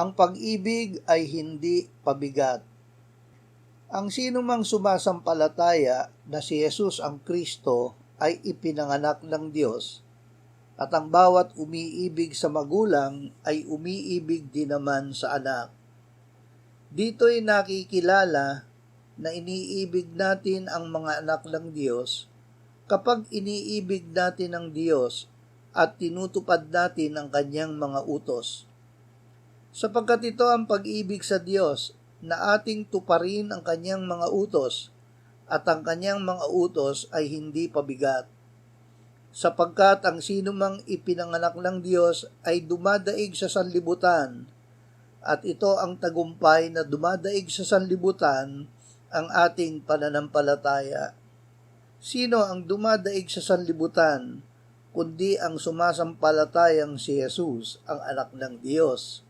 Ang pag-ibig ay hindi pabigat. Ang sinumang sumasampalataya na si Jesus ang Kristo ay ipinanganak ng Diyos, at ang bawat umiibig sa magulang ay umiibig din naman sa anak. Dito'y nakikilala na iniibig natin ang mga anak ng Diyos kapag iniibig natin ang Diyos at tinutupad natin ang kanyang mga utos. Sapagkat ito ang pag-ibig sa Diyos, na ating tuparin ang kanyang mga utos, at ang kanyang mga utos ay hindi pabigat. Sapagkat ang sinumang ipinanganak ng Diyos ay dumadaig sa sanlibutan, at ito ang tagumpay na dumadaig sa sanlibutan, ang ating pananampalataya. Sino ang dumadaig sa sanlibutan, kundi ang sumasampalatayang si Jesus, ang anak ng Diyos?